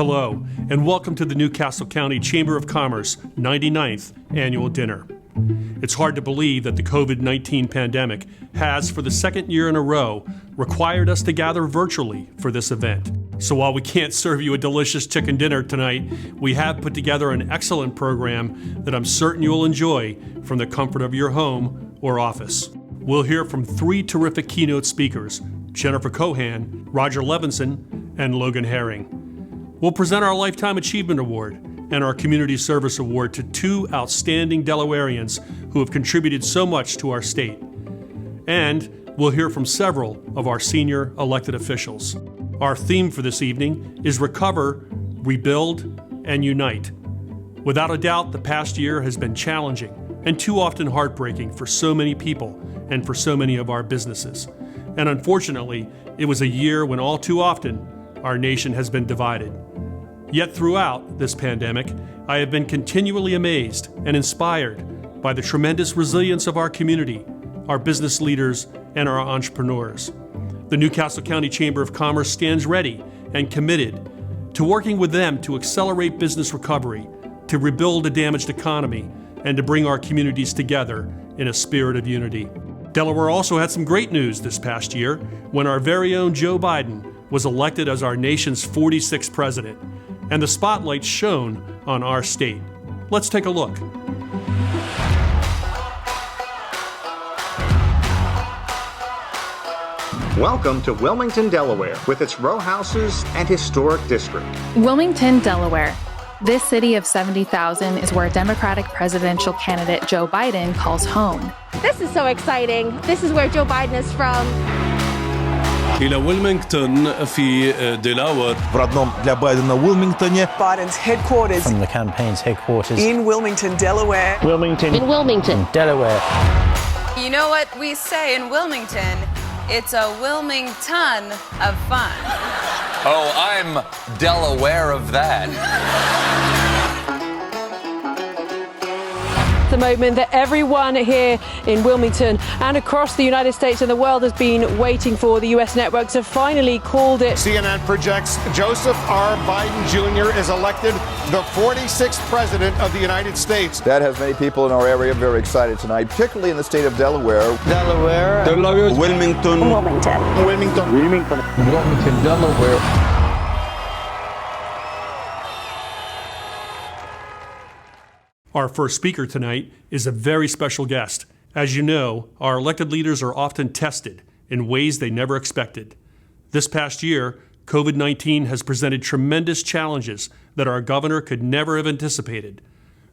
Hello, and welcome to the Newcastle County Chamber of Commerce 99th Annual Dinner. It's hard to believe that the COVID-19 pandemic has, for the second year in a row, required us to gather virtually for this event. So while we can't serve you a delicious chicken dinner tonight, we have put together an excellent program that I'm certain you'll enjoy from the comfort of your home or office. We'll hear from three terrific keynote speakers, Jennifer Cohan, Roger Levinson, and Logan Herring. We'll present our Lifetime Achievement Award and our Community Service Award to two outstanding Delawareans who have contributed so much to our state. And we'll hear from several of our senior elected officials. Our theme for this evening is Recover, Rebuild, and Unite. Without a doubt, the past year has been challenging and too often heartbreaking for so many people and for so many of our businesses. And unfortunately, it was a year when all too often our nation has been divided. Yet throughout this pandemic, I have been continually amazed and inspired by the tremendous resilience of our community, our business leaders, and our entrepreneurs. The Newcastle County Chamber of Commerce stands ready and committed to working with them to accelerate business recovery, to rebuild a damaged economy, and to bring our communities together in a spirit of unity. Delaware also had some great news this past year when our very own Joe Biden was elected as our nation's 46th president, and the spotlight shone on our state. Let's take a look. Welcome to Wilmington, Delaware, with its row houses and historic district. Wilmington, Delaware. This city of 70,000 is where Democratic presidential candidate Joe Biden calls home. This is so exciting. This is where Joe Biden is from. إلى ويلمنغتون في دلاوار. В родном для Байдена Уилмингтоне. Biden's headquarters. From the campaign's headquarters. In Wilmington, Delaware. Wilmington. In Wilmington. Delaware. You know what we say in Wilmington? It's a Wilmington of fun. Oh, I'm Delaware of that. The moment that everyone here in Wilmington and across the United States and the world has been waiting for. The U.S. networks have finally called it. CNN projects Joseph R. Biden Jr. is elected the 46th president of the United States. That has many people in our area very excited tonight, particularly in the state of Delaware. Delaware. Wilmington. Wilmington. Wilmington. Wilmington, Delaware. Our first speaker tonight is a very special guest. As you know, our elected leaders are often tested in ways they never expected. This past year, COVID-19 has presented tremendous challenges that our governor could never have anticipated.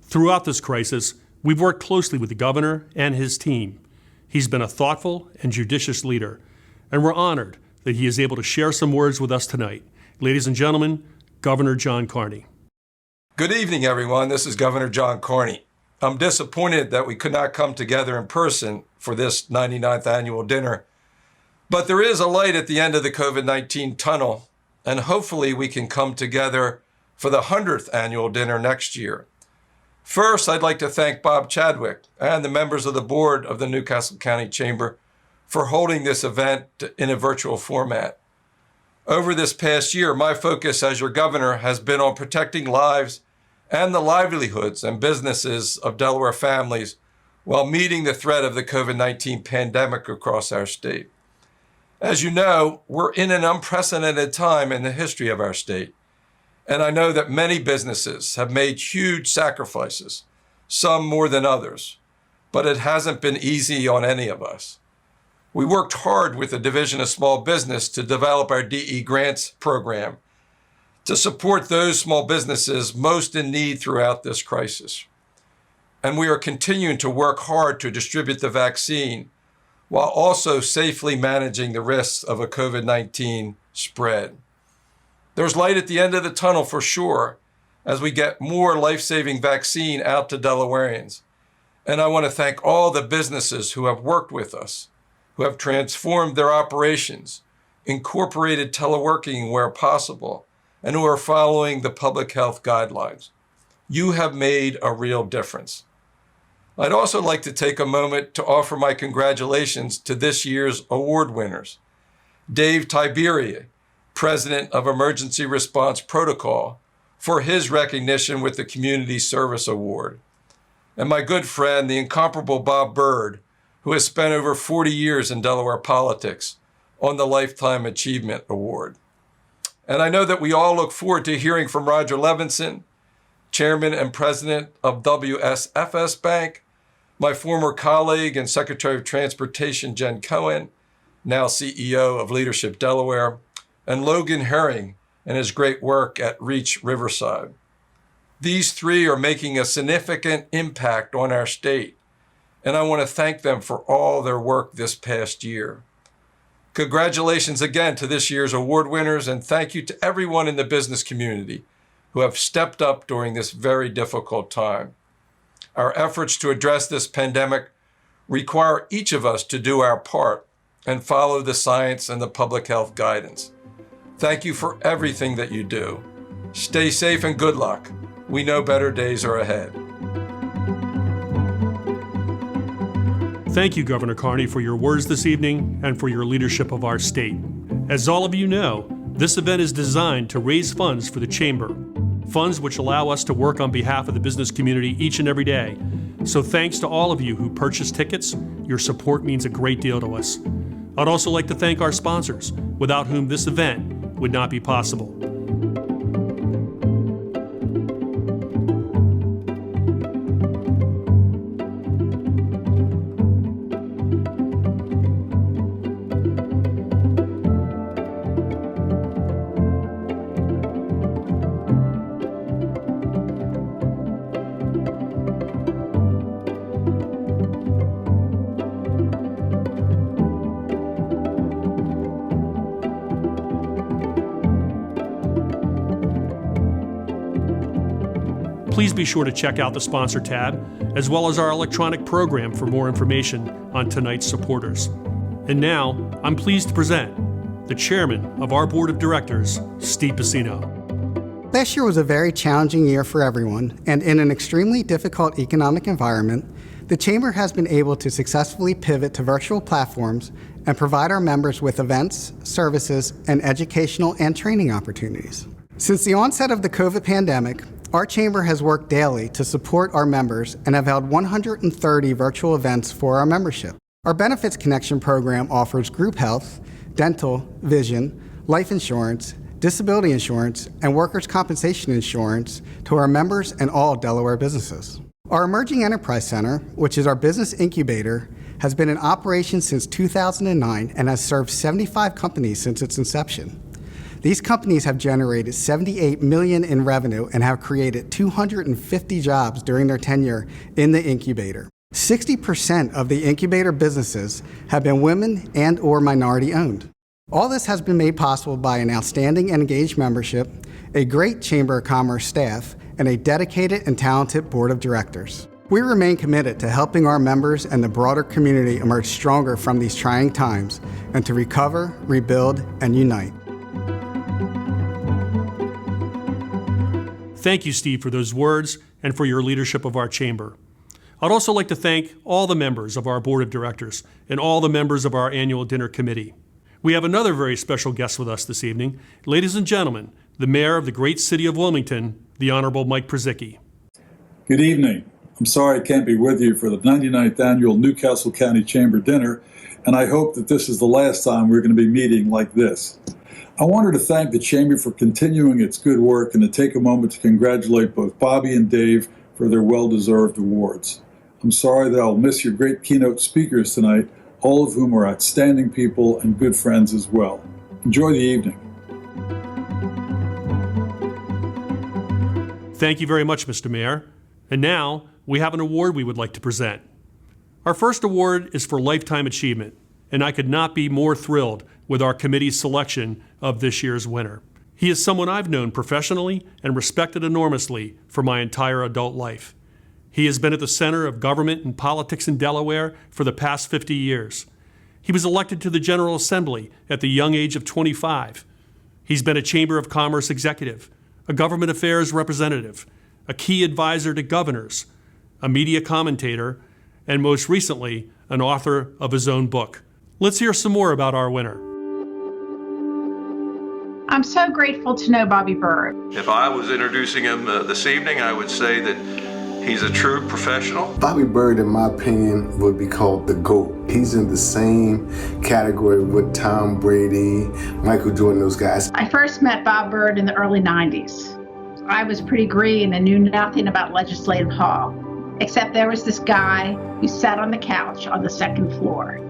Throughout this crisis, we've worked closely with the governor and his team. He's been a thoughtful and judicious leader, and we're honored that he is able to share some words with us tonight. Ladies and gentlemen, Governor John Carney. Good evening, everyone. This is Governor John Carney. I'm disappointed that we could not come together in person for this 99th annual dinner, but there is a light at the end of the COVID-19 tunnel, and hopefully we can come together for the 100th annual dinner next year. First, I'd like to thank Bob Chadwick and the members of the board of the Newcastle County Chamber for holding this event in a virtual format. Over this past year, my focus as your governor has been on protecting lives and the livelihoods and businesses of Delaware families while meeting the threat of the COVID-19 pandemic across our state. As you know, we're in an unprecedented time in the history of our state, and I know that many businesses have made huge sacrifices, some more than others, but it hasn't been easy on any of us. We worked hard with the Division of Small Business to develop our DE Grants program to support those small businesses most in need throughout this crisis. And we are continuing to work hard to distribute the vaccine while also safely managing the risks of a COVID-19 spread. There's light at the end of the tunnel for sure as we get more life-saving vaccine out to Delawareans. And I want to thank all the businesses who have worked with us, who have transformed their operations, incorporated teleworking where possible, and who are following the public health guidelines. You have made a real difference. I'd also like to take a moment to offer my congratulations to this year's award winners. Dave Tiberia, President of Emergency Response Protocol, for his recognition with the Community Service Award. And my good friend, the incomparable Bob Byrd, who has spent over 40 years in Delaware politics, on the Lifetime Achievement Award. And I know that we all look forward to hearing from Roger Levinson, Chairman and President of WSFS Bank, my former colleague and Secretary of Transportation Jen Cohen, now CEO of Leadership Delaware, and Logan Herring and his great work at Reach Riverside. These three are making a significant impact on our state, and I want to thank them for all their work this past year. Congratulations again to this year's award winners, and thank you to everyone in the business community who have stepped up during this very difficult time. Our efforts to address this pandemic require each of us to do our part and follow the science and the public health guidance. Thank you for everything that you do. Stay safe and good luck. We know better days are ahead. Thank you, Governor Carney, for your words this evening and for your leadership of our state. As all of you know, this event is designed to raise funds for the Chamber, funds which allow us to work on behalf of the business community each and every day. So thanks to all of you who purchased tickets. Your support means a great deal to us. I'd also like to thank our sponsors, without whom this event would not be possible. Please be sure to check out the sponsor tab, as well as our electronic program for more information on tonight's supporters. And now, I'm pleased to present the chairman of our board of directors, Steve Pacino. Last year was a very challenging year for everyone, and in an extremely difficult economic environment, the Chamber has been able to successfully pivot to virtual platforms and provide our members with events, services, and educational and training opportunities. Since the onset of the COVID pandemic, our Chamber has worked daily to support our members and have held 130 virtual events for our membership. Our Benefits Connection program offers group health, dental, vision, life insurance, disability insurance, and workers' compensation insurance to our members and all Delaware businesses. Our Emerging Enterprise Center, which is our business incubator, has been in operation since 2009 and has served 75 companies since its inception. These companies have generated $78 million in revenue and have created 250 jobs during their tenure in the incubator. 60% of the incubator businesses have been women and or minority owned. All this has been made possible by an outstanding and engaged membership, a great Chamber of Commerce staff, and a dedicated and talented board of directors. We remain committed to helping our members and the broader community emerge stronger from these trying times and to recover, rebuild, and unite. Thank you, Steve, for those words and for your leadership of our Chamber. I'd also like to thank all the members of our Board of Directors and all the members of our annual dinner committee. We have another very special guest with us this evening. Ladies and gentlemen, the Mayor of the great city of Wilmington, the Honorable Mike Przicki. Good evening. I'm sorry I can't be with you for the 99th annual Newcastle County Chamber dinner, and I hope that this is the last time we're going to be meeting like this. I wanted to thank the Chamber for continuing its good work and to take a moment to congratulate both Bobby and Dave for their well-deserved awards. I'm sorry that I'll miss your great keynote speakers tonight, all of whom are outstanding people and good friends as well. Enjoy the evening. Thank you very much, Mr. Mayor. And now, we have an award we would like to present. Our first award is for Lifetime Achievement, and I could not be more thrilled with our committee's selection of this year's winner. He is someone I've known professionally and respected enormously for my entire adult life. He has been at the center of government and politics in Delaware for the past 50 years. He was elected to the General Assembly at the young age of 25. He's been a Chamber of Commerce executive, a government affairs representative, a key advisor to governors, a media commentator, and most recently, an author of his own book. Let's hear some more about our winner. I'm so grateful to know Bobby Byrd. If I was introducing him this evening, I would say that he's a true professional. Bobby Byrd, in my opinion, would be called the GOAT. He's in the same category with Tom Brady, Michael Jordan, those guys. I first met Bob Byrd in the early 90s. I was pretty green and knew nothing about Legislative Hall, except there was this guy who sat on the couch on the second floor.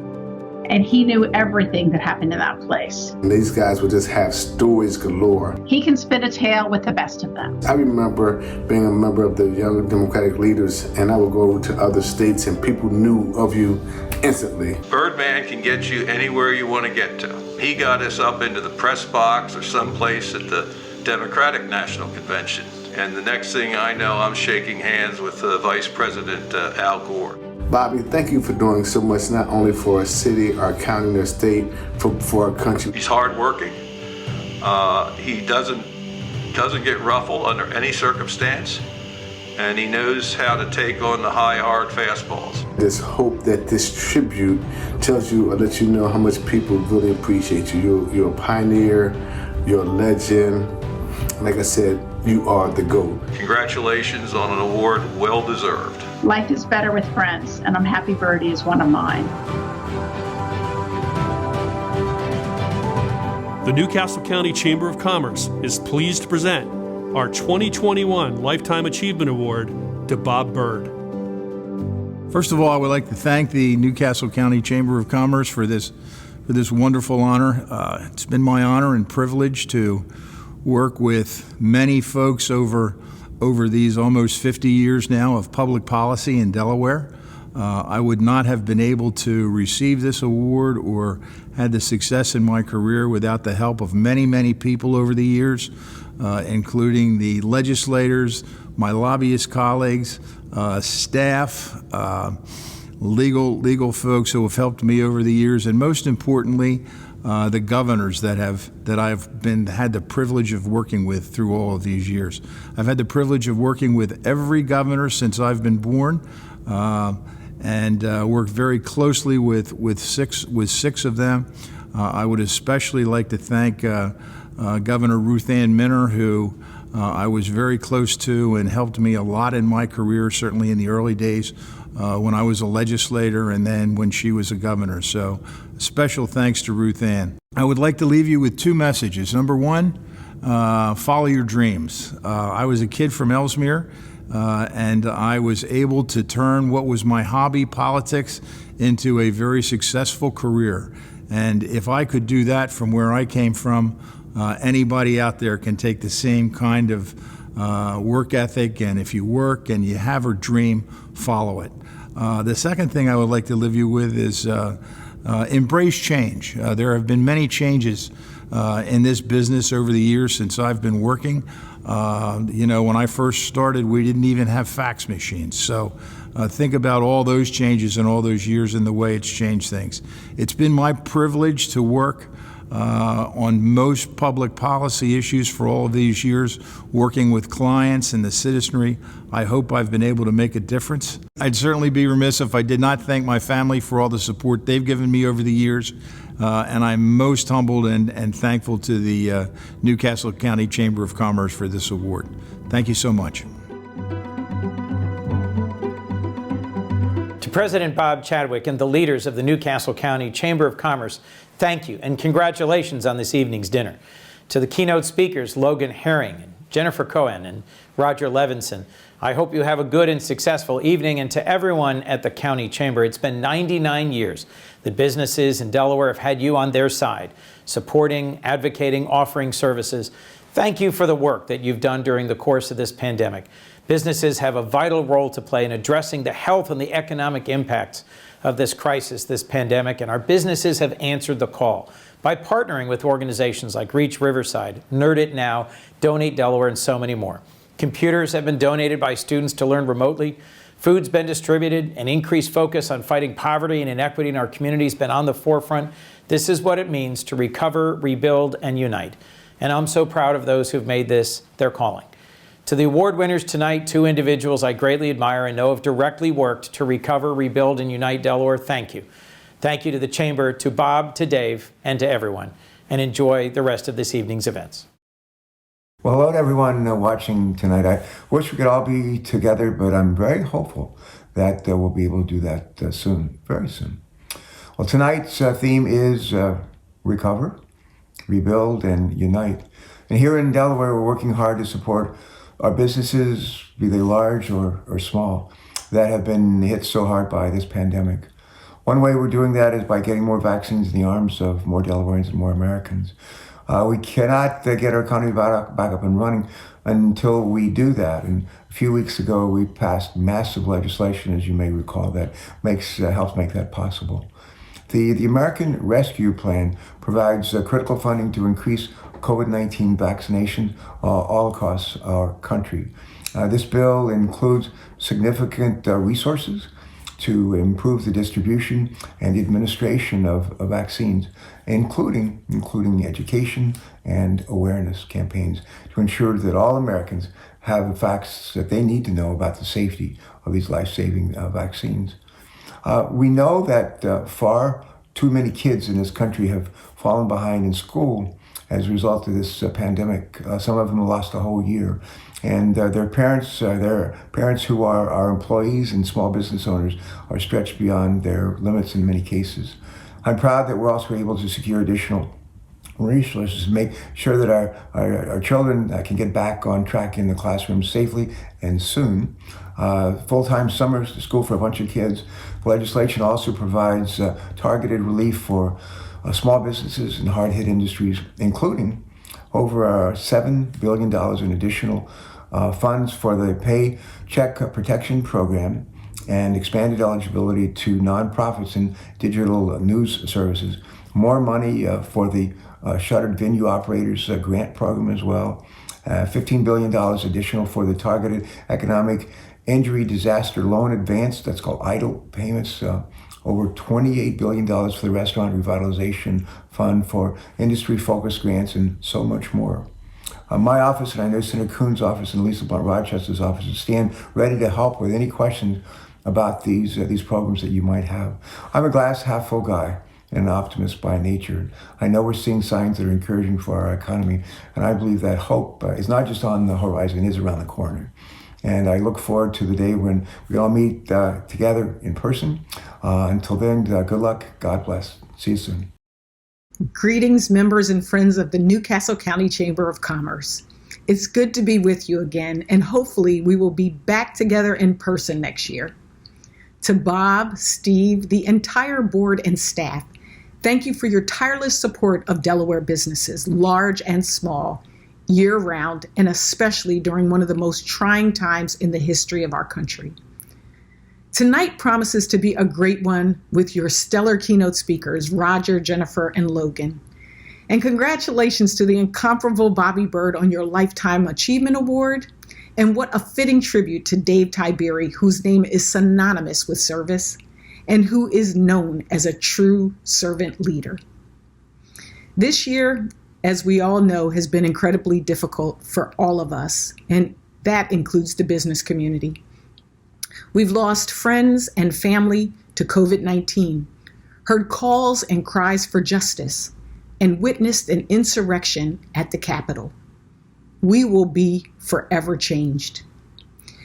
And he knew everything that happened in that place. And these guys would just have stories galore. He can spin a tale with the best of them. I remember being a member of the Young Democratic Leaders, and I would go to other states and people knew of you instantly. Birdman can get you anywhere you want to get to. He got us up into the press box or someplace at the Democratic National Convention. And the next thing I know, I'm shaking hands with Vice President Al Gore. Bobby, thank you for doing so much, not only for our city, our county, our state, for our country. He's hardworking. He doesn't get ruffled under any circumstance, and he knows how to take on the high, hard fastballs. Just hope that this tribute tells you or lets you know how much people really appreciate you. You're a pioneer, you're a legend. Like I said, you are the GOAT. Congratulations on an award well deserved. Life is better with friends, and I'm happy Birdie is one of mine. The Newcastle County Chamber of Commerce is pleased to present our 2021 Lifetime Achievement Award to Bob Byrd. First of all, I would like to thank the Newcastle County Chamber of Commerce for this wonderful honor. It's been my honor and privilege to work with many folks over these almost 50 years now of public policy in Delaware. I would not have been able to receive this award or had the success in my career without the help of many, many people over the years, including the legislators, my lobbyist colleagues, staff, legal folks who have helped me over the years, and most importantly, the governors that I've had the privilege of working with through all of these years. I've had the privilege of working with every governor since I've been born, and worked very closely with six of them. I would especially like to thank Governor Ruth Ann Minner, who I was very close to and helped me a lot in my career, certainly in the early days when I was a legislator and then when she was a governor. So special thanks to Ruth Ann. I would like to leave you with two messages. Number one, follow your dreams. I was a kid from Ellesmere, and I was able to turn what was my hobby, politics, into a very successful career. And if I could do that from where I came from, anybody out there can take the same kind of work ethic, and if you work and you have a dream, follow it. The second thing I would like to leave you with is embrace change. There have been many changes in this business over the years since I've been working. When I first started, we didn't even have fax machines. So think about all those changes in all those years and the way it's changed things. It's been my privilege to work on most public policy issues for all of these years, working with clients and the citizenry. I hope I've been able to make a difference. I'd certainly be remiss if I did not thank my family for all the support they've given me over the years. And I'm most humbled and thankful to the Newcastle County Chamber of Commerce for this award. Thank you so much. To President Bob Chadwick and the leaders of the Newcastle County Chamber of Commerce, thank you and congratulations on this evening's dinner. To the keynote speakers, Logan Herring, and Jennifer Cohen, and Roger Levinson, I hope you have a good and successful evening. And to everyone at the County Chamber, it's been 99 years that businesses in Delaware have had you on their side, supporting, advocating, offering services. Thank you for the work that you've done during the course of this pandemic. Businesses have a vital role to play in addressing the health and the economic impacts of this crisis, this pandemic, and our businesses have answered the call by partnering with organizations like Reach Riverside, Nerd It Now, Donate Delaware, and so many more. Computers have been donated by students to learn remotely. Food's been distributed. An increased focus on fighting poverty and inequity in our community has been on the forefront. This is what it means to recover, rebuild, and unite. And I'm so proud of those who've made this their calling. To the award winners tonight, two individuals I greatly admire and know have directly worked to recover, rebuild, and unite Delaware, thank you. Thank you to the Chamber, to Bob, to Dave, and to everyone. and enjoy the rest of this evening's events. Well, hello to everyone watching tonight. I wish we could all be together, but I'm very hopeful that we'll be able to do that soon, very soon. Well, tonight's theme is recover, rebuild, and unite. And here in Delaware, we're working hard to support our businesses, be they large or small, that have been hit so hard by this pandemic. One way we're doing that is by getting more vaccines in the arms of more Delawareans and more Americans. We cannot get our economy back up and running until we do that. And a few weeks ago, we passed massive legislation, as you may recall, that helps make that possible. The American Rescue Plan provides critical funding to increase COVID-19 vaccination all across our country. This bill includes significant resources to improve the distribution and the administration of vaccines, including education and awareness campaigns to ensure that all Americans have the facts that they need to know about the safety of these life-saving vaccines. We know that far too many kids in this country have fallen behind in school as a result of this pandemic. Some of them lost a whole year. And their parents who are our employees and small business owners are stretched beyond their limits in many cases. I'm proud that we're also able to secure additional resources to make sure that our children can get back on track in the classroom safely and soon. Full-time summer school for a bunch of kids. The legislation also provides targeted relief for small businesses and hard-hit industries, including over $7 billion in additional funds for the Paycheck Protection Program and expanded eligibility to nonprofits and digital news services. More money for the Shuttered Venue Operators Grant Program as well. $15 billion additional for the Targeted Economic Injury Disaster Loan Advance, that's called EIDL payments. Over $28 billion for the Restaurant Revitalization Fund for industry-focused grants, and so much more. My office, and I know Senator Coons' office and Lisa Blunt Rochester's office, stand ready to help with any questions about these programs that you might have. I'm a glass half full guy and an optimist by nature. I know we're seeing signs that are encouraging for our economy, and I believe that hope is not just on the horizon, it is around the corner. And I look forward to the day when we all meet together in person. Until then, good luck. God bless. See you soon. Greetings, members and friends of the New Castle County Chamber of Commerce. It's good to be with you again, and hopefully we will be back together in person next year. To Bob, Steve, the entire board and staff, thank you for your tireless support of Delaware businesses, large and small, year-round, and especially during one of the most trying times in the history of our country. Tonight promises to be a great one with your stellar keynote speakers, Roger, Jennifer, and Logan. And congratulations to the incomparable Bobby Bird on your Lifetime Achievement Award. And what a fitting tribute to Dave Tiberi, whose name is synonymous with service and who is known as a true servant leader. This year, as we all know, has been incredibly difficult for all of us, and that includes the business community. We've lost friends and family to COVID-19, heard calls and cries for justice, and witnessed an insurrection at the Capitol. We will be forever changed.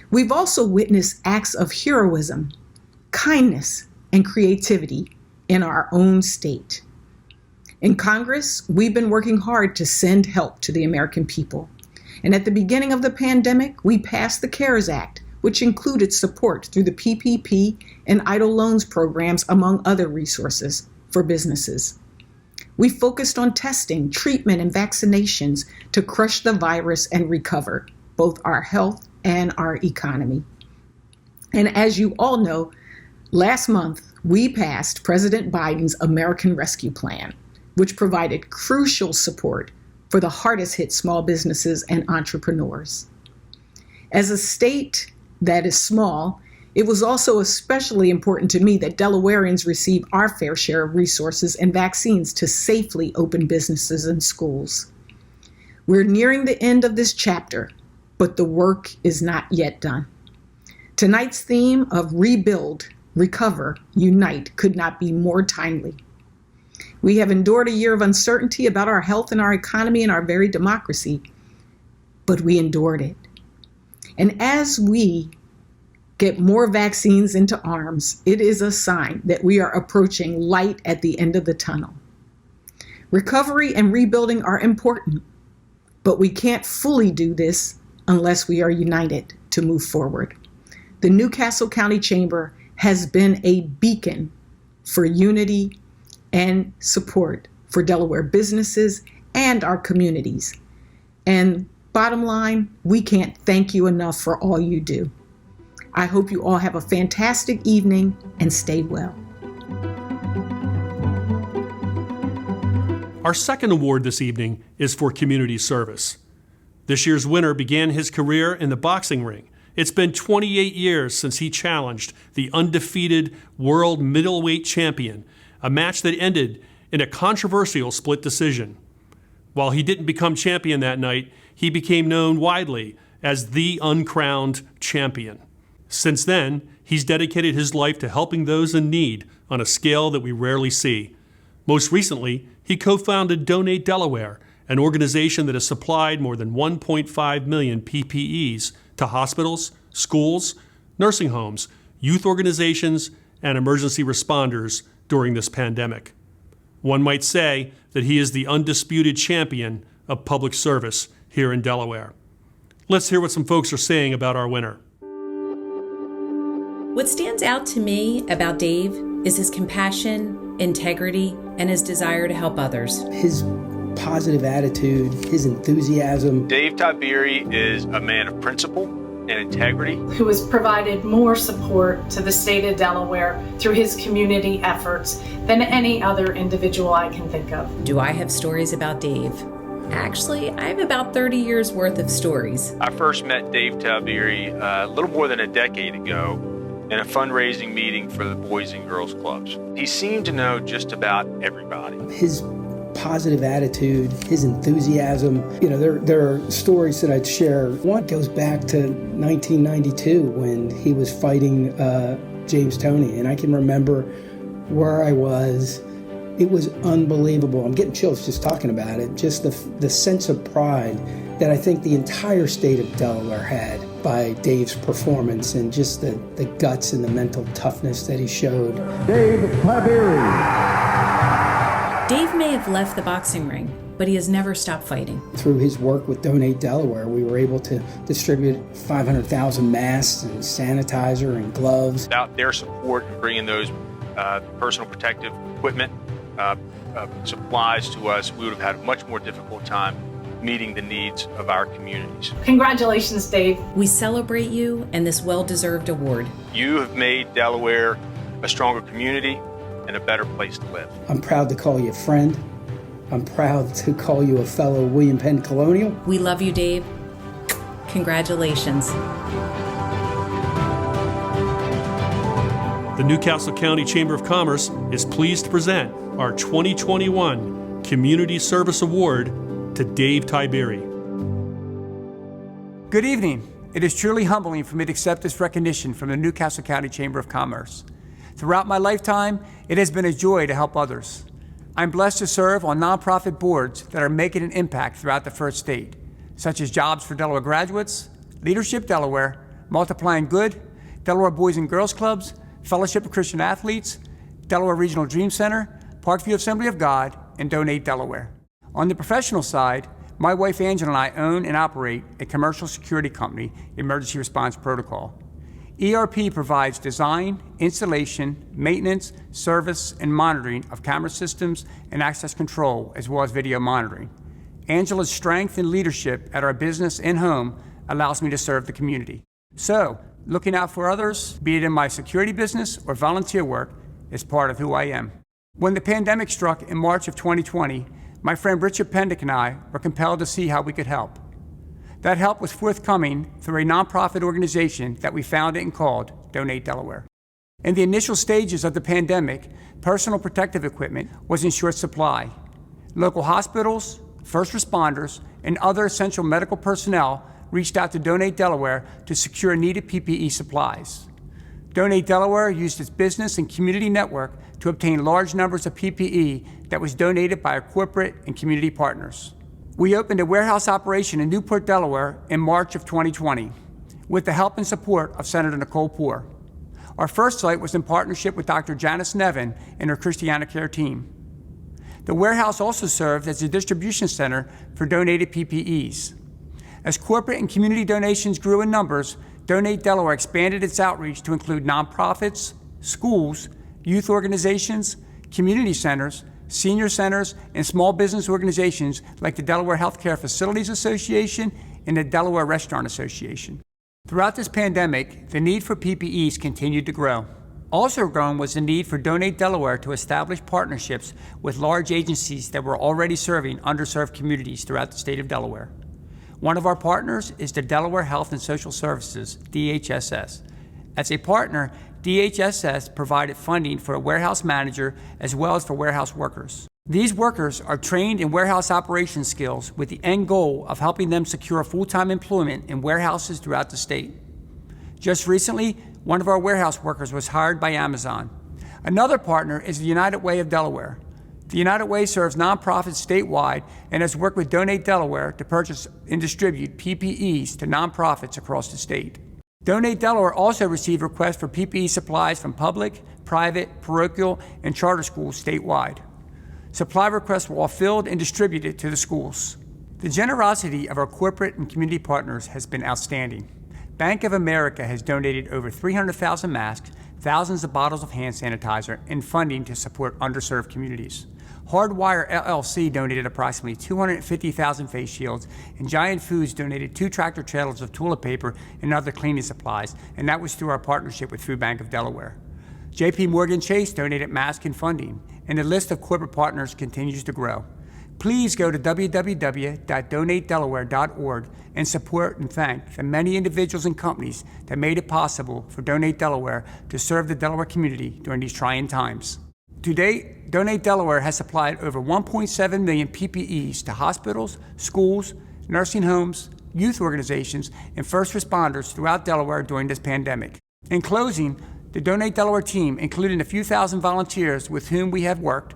We've also witnessed acts of heroism, kindness, and creativity in our own state. In Congress, we've been working hard to send help to the American people. And at the beginning of the pandemic, we passed the CARES Act, which included support through the PPP and EIDL loans programs, among other resources for businesses. We focused on testing, treatment, and vaccinations to crush the virus and recover both our health and our economy. And as you all know, last month, we passed President Biden's American Rescue Plan, which provided crucial support for the hardest hit small businesses and entrepreneurs. As a state that is small, it was also especially important to me that Delawareans receive our fair share of resources and vaccines to safely open businesses and schools. We're nearing the end of this chapter, but the work is not yet done. Tonight's theme of rebuild, recover, unite could not be more timely. We have endured a year of uncertainty about our health and our economy and our very democracy, but we endured it. And as we get more vaccines into arms, it is a sign that we are approaching light at the end of the tunnel. Recovery and rebuilding are important, but we can't fully do this unless we are united to move forward. The New Castle County Chamber has been a beacon for unity and support for Delaware businesses and our communities. And bottom line, we can't thank you enough for all you do. I hope you all have a fantastic evening and stay well. Our second award this evening is for community service. This year's winner began his career in the boxing ring. It's been 28 years since he challenged the undefeated world middleweight champion, a match that ended in a controversial split decision. While he didn't become champion that night, he became known widely as the uncrowned champion. Since then, he's dedicated his life to helping those in need on a scale that we rarely see. Most recently, he co-founded Donate Delaware, an organization that has supplied more than 1.5 million PPEs to hospitals, schools, nursing homes, youth organizations, and emergency responders during this pandemic. One might say that he is the undisputed champion of public service here in Delaware. Let's hear what some folks are saying about our winner. What stands out to me about Dave is his compassion, integrity, and his desire to help others. His positive attitude, his enthusiasm. Dave Tiberi is a man of principle and integrity, who has provided more support to the state of Delaware through his community efforts than any other individual I can think of. Do I have stories about Dave? Actually, I have about 30 years worth of stories. I first met Dave Tiberi a little more than a decade ago in a fundraising meeting for the Boys and Girls Clubs. He seemed to know just about everybody. His positive attitude, his enthusiasm. You know, there are stories that I'd share. One goes back to 1992 when he was fighting James Toney, and I can remember where I was. It was unbelievable. I'm getting chills just talking about it. Just the sense of pride that I think the entire state of Delaware had by Dave's performance, and just the guts and the mental toughness that he showed. Dave Tiberi. Dave may have left the boxing ring, but he has never stopped fighting. Through his work with Donate Delaware, we were able to distribute 500,000 masks and sanitizer and gloves. Without their support in bringing those personal protective equipment, supplies to us, we would have had a much more difficult time meeting the needs of our communities. Congratulations, Dave. We celebrate you and this well-deserved award. You have made Delaware a stronger community and a better place to live. I'm proud to call you a friend. I'm proud to call you a fellow William Penn Colonial. We love you, Dave. Congratulations. The New Castle County Chamber of Commerce is pleased to present our 2021 Community Service Award to Dave Tiberi. Good evening. It is truly humbling for me to accept this recognition from the New Castle County Chamber of Commerce. Throughout my lifetime, it has been a joy to help others. I'm blessed to serve on nonprofit boards that are making an impact throughout the First State, such as Jobs for Delaware Graduates, Leadership Delaware, Multiplying Good, Delaware Boys and Girls Clubs, Fellowship of Christian Athletes, Delaware Regional Dream Center, Parkview Assembly of God, and Donate Delaware. On the professional side, my wife Angela and I own and operate a commercial security company, Emergency Response Protocol. ERP provides design, installation, maintenance, service, and monitoring of camera systems and access control, as well as video monitoring. Angela's strength and leadership at our business and home allows me to serve the community. So, looking out for others, be it in my security business or volunteer work, is part of who I am. When the pandemic struck in March of 2020, my friend Richard Pendick and I were compelled to see how we could help. That help was forthcoming through a nonprofit organization that we founded and called Donate Delaware. In the initial stages of the pandemic, personal protective equipment was in short supply. Local hospitals, first responders, and other essential medical personnel reached out to Donate Delaware to secure needed PPE supplies. Donate Delaware used its business and community network to obtain large numbers of PPE that was donated by our corporate and community partners. We opened a warehouse operation in Newport, Delaware in March of 2020 with the help and support of Senator Nicole Poore. Our first site was in partnership with Dr. Janice Nevin and her ChristianaCare team. The warehouse also served as a distribution center for donated PPEs. As corporate and community donations grew in numbers, Donate Delaware expanded its outreach to include nonprofits, schools, youth organizations, community centers, senior centers, and small business organizations like the Delaware Healthcare Facilities Association and the Delaware Restaurant Association. Throughout this pandemic, the need for PPEs continued to grow. Also growing was the need for Donate Delaware to establish partnerships with large agencies that were already serving underserved communities throughout the state of Delaware. One of our partners is the Delaware Health and Social Services, DHSS. As a partner, DHSS provided funding for a warehouse manager as well as for warehouse workers. These workers are trained in warehouse operation skills with the end goal of helping them secure full-time employment in warehouses throughout the state. Just recently, one of our warehouse workers was hired by Amazon. Another partner is the United Way of Delaware. The United Way serves nonprofits statewide and has worked with Donate Delaware to purchase and distribute PPEs to nonprofits across the state. Donate Delaware also received requests for PPE supplies from public, private, parochial, and charter schools statewide. Supply requests were all filled and distributed to the schools. The generosity of our corporate and community partners has been outstanding. Bank of America has donated over 300,000 masks, thousands of bottles of hand sanitizer, and funding to support underserved communities. Hardwire LLC donated approximately 250,000 face shields, and Giant Foods donated 2 tractor trailers of toilet paper and other cleaning supplies, and that was through our partnership with Food Bank of Delaware. JP Morgan Chase donated masks and funding, and the list of corporate partners continues to grow. Please go to www.donatedelaware.org and support and thank the many individuals and companies that made it possible for Donate Delaware to serve the Delaware community during these trying times. To date, Donate Delaware has supplied over 1.7 million PPEs to hospitals, schools, nursing homes, youth organizations, and first responders throughout Delaware during this pandemic. In closing, the Donate Delaware team, including a few thousand volunteers with whom we have worked,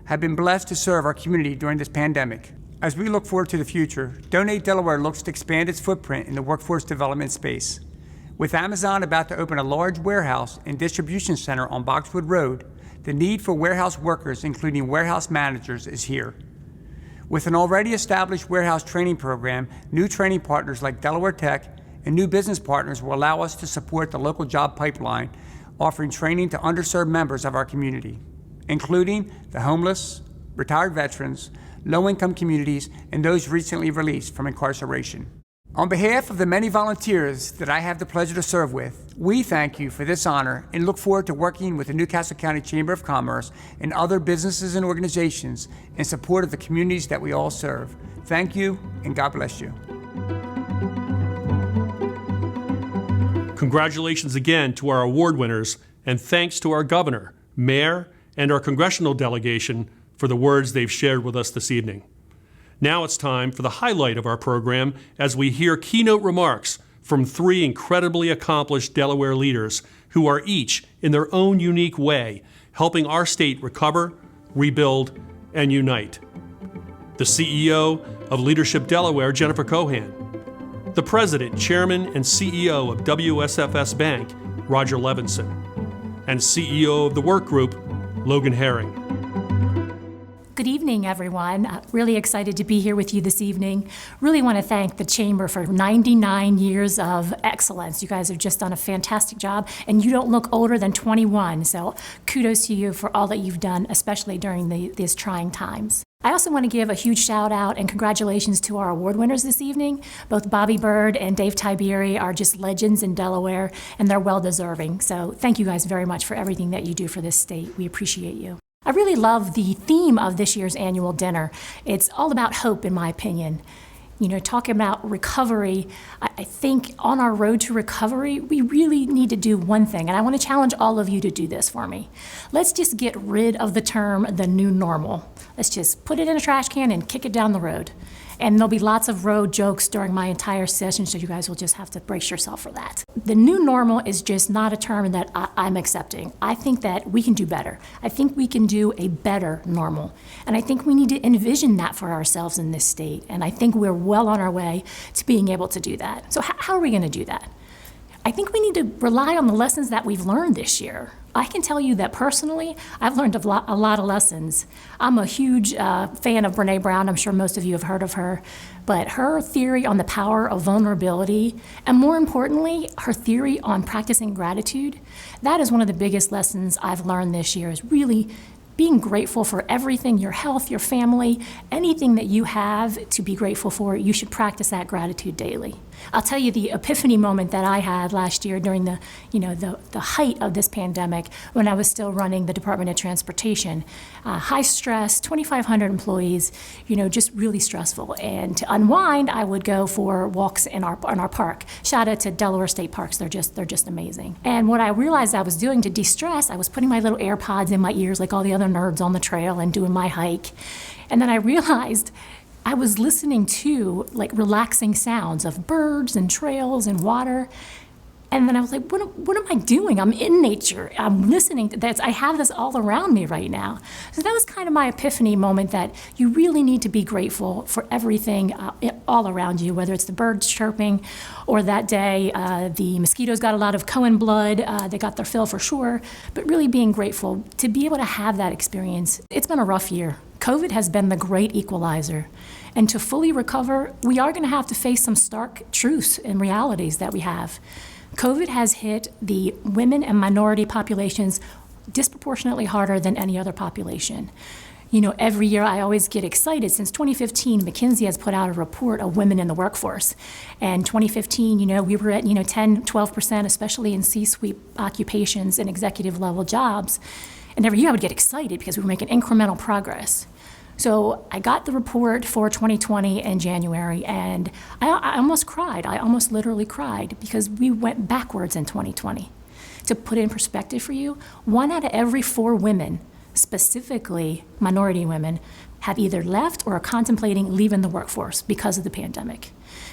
have been blessed to serve our community during this pandemic. As we look forward to the future, Donate Delaware looks to expand its footprint in the workforce development space. With Amazon about to open a large warehouse and distribution center on Boxwood Road, the need for warehouse workers, including warehouse managers, is here. With an already established warehouse training program, new training partners like Delaware Tech and new business partners will allow us to support the local job pipeline, offering training to underserved members of our community, including the homeless, retired veterans, low-income communities, and those recently released from incarceration. On behalf of the many volunteers that I have the pleasure to serve with, we thank you for this honor and look forward to working with the Newcastle County Chamber of Commerce and other businesses and organizations in support of the communities that we all serve. Thank you, and God bless you. Congratulations again to our award winners, and thanks to our governor, mayor, and our congressional delegation for the words they've shared with us this evening. Now it's time for the highlight of our program as we hear keynote remarks from 3 incredibly accomplished Delaware leaders who are each, in their own unique way, helping our state recover, rebuild, and unite. The CEO of Leadership Delaware, Jennifer Cohan. The President, Chairman, and CEO of WSFS Bank, Roger Levinson. And CEO of the work group, Logan Herring. Good evening, everyone. Really excited to be here with you this evening. Really want to thank the Chamber for 99 years of excellence. You guys have just done a fantastic job, and you don't look older than 21, so kudos to you for all that you've done, especially during these trying times. I also want to give a huge shout out and congratulations to our award winners this evening. Both Bobby Bird and Dave Tiberi are just legends in Delaware, and they're well deserving. So thank you guys very much for everything that you do for this state. We appreciate you. I really love the theme of this year's annual dinner. It's all about hope, in my opinion. You know, talking about recovery, I think on our road to recovery, we really need to do one thing, and I want to challenge all of you to do this for me. Let's just get rid of the term the new normal. Let's just put it in a trash can and kick it down the road. And there'll be lots of road jokes during my entire session, so you guys will just have to brace yourself for that. The new normal is just not a term that I'm accepting. I think that we can do better. I think we can do a better normal. And I think we need to envision that for ourselves in this state. And I think we're well on our way to being able to do that. So how are we going to do that? I think we need to rely on the lessons that we've learned this year. I can tell you that personally, I've learned a lot of lessons. I'm a huge fan of Brené Brown. I'm sure most of you have heard of her. But her theory on the power of vulnerability, and more importantly, her theory on practicing gratitude, that is one of the biggest lessons I've learned this year, is really being grateful for everything, your health, your family, anything that you have to be grateful for. You should practice that gratitude daily. I'll tell you the epiphany moment that I had last year during the height of this pandemic, when I was still running the Department of Transportation. High stress, 2,500 employees, just really stressful. And to unwind, I would go for walks in our park. Shout out to Delaware State Parks, they're just amazing. And what I realized I was doing to de-stress, I was putting my little AirPods in my ears like all the other nerds on the trail and doing my hike. And then I realized I was listening to relaxing sounds of birds and trails and water. And then I was like, what am I doing? I'm in nature. I'm listening to that. I have this all around me right now. So that was kind of my epiphany moment, that you really need to be grateful for everything all around you, whether it's the birds chirping, or that day the mosquitoes got a lot of Cohen blood. They got their fill for sure. But really being grateful to be able to have that experience. It's been a rough year. COVID has been the great equalizer. And to fully recover, we are going to have to face some stark truths and realities that we have. COVID has hit the women and minority populations disproportionately harder than any other population. Every year I always get excited. Since 2015, McKinsey has put out a report of women in the workforce. And 2015, we were at 10, 12%, especially in C-suite occupations and executive level jobs. And every year I would get excited because we were making incremental progress. So I got the report for 2020 in January, and I almost cried. I almost literally cried, because we went backwards in 2020. To put it in perspective for you, 1 out of every 4 women, specifically minority women, have either left or are contemplating leaving the workforce because of the pandemic,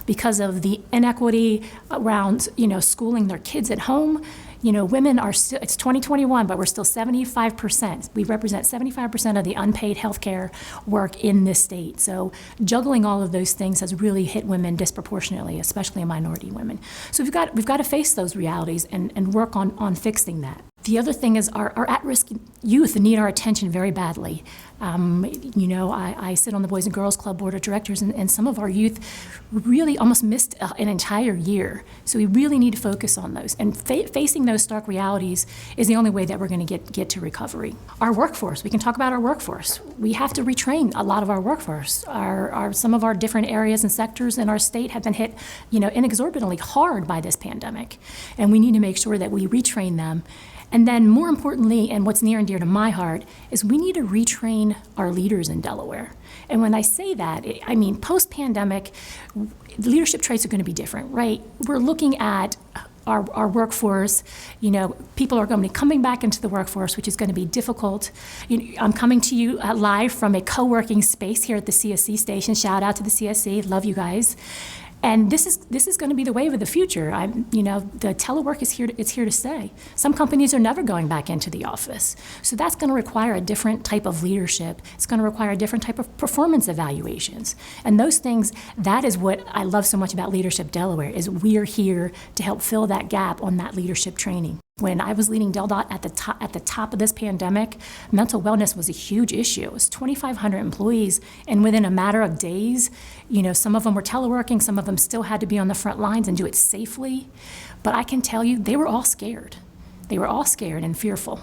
because of the inequity around, schooling their kids at home. Women are still, it's 2021, but we're still 75%. We represent 75% of the unpaid healthcare work in this state. So juggling all of those things has really hit women disproportionately, especially minority women. So we've got to face those realities and work on fixing that. The other thing is our at-risk youth need our attention very badly. I sit on the Boys and Girls Club Board of Directors, and some of our youth really almost missed an entire year. So we really need to focus on those. And facing those stark realities is the only way that we're going to get to recovery. Our workforce, we can talk about our workforce. We have to retrain a lot of our workforce. Some of our different areas and sectors in our state have been hit, inexorbitantly hard by this pandemic. And we need to make sure that we retrain them. And then more importantly, and what's near and dear to my heart, is we need to retrain our leaders in Delaware. And when I say that, I mean post-pandemic, leadership traits are going to be different, right? We're looking at our workforce. People are going to be coming back into the workforce, which is going to be difficult. I'm coming to you live from a co-working space here at the CSC station. Shout out to the CSC, love you guys. And this is going to be the wave of the future. The telework is here. It's here to stay. Some companies are never going back into the office, so that's going to require a different type of leadership. It's going to require a different type of performance evaluations, and those things. That is what I love so much about Leadership Delaware. Is we're here to help fill that gap on that leadership training. When I was leading DelDOT at the top of this pandemic, mental wellness was a huge issue. It was 2,500 employees, and within a matter of days, some of them were teleworking, some of them still had to be on the front lines and do it safely. But I can tell you, they were all scared. They were all scared and fearful.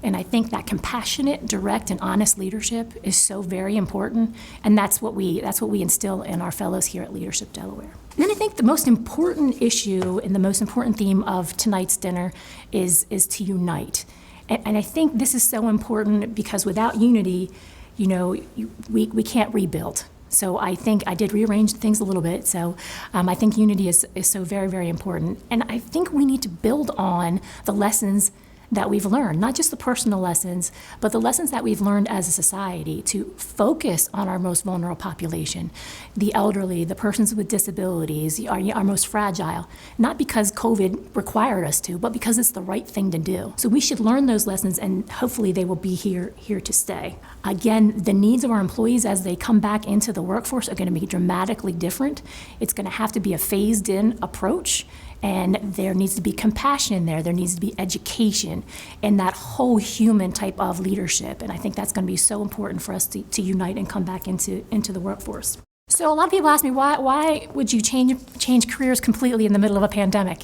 And I think that compassionate, direct, and honest leadership is so very important, and that's what we instill in our fellows here at Leadership Delaware. And then I think the most important issue and the most important theme of tonight's dinner is to unite. And I think this is so important because without unity, we can't rebuild. So I think I did rearrange things a little bit. So I think unity is so very, very important. And I think we need to build on the lessons that we've learned, not just the personal lessons, but the lessons that we've learned as a society to focus on our most vulnerable population, the elderly, the persons with disabilities, our most fragile, not because COVID required us to, but because it's the right thing to do. So we should learn those lessons, and hopefully they will be here to stay. Again, the needs of our employees as they come back into the workforce are going to be dramatically different. It's going to have to be a phased-in approach. And there needs to be compassion in there. There needs to be education and that whole human type of leadership. And I think that's going to be so important for us to unite and come back into the workforce. So a lot of people ask me, why would you change careers completely in the middle of a pandemic?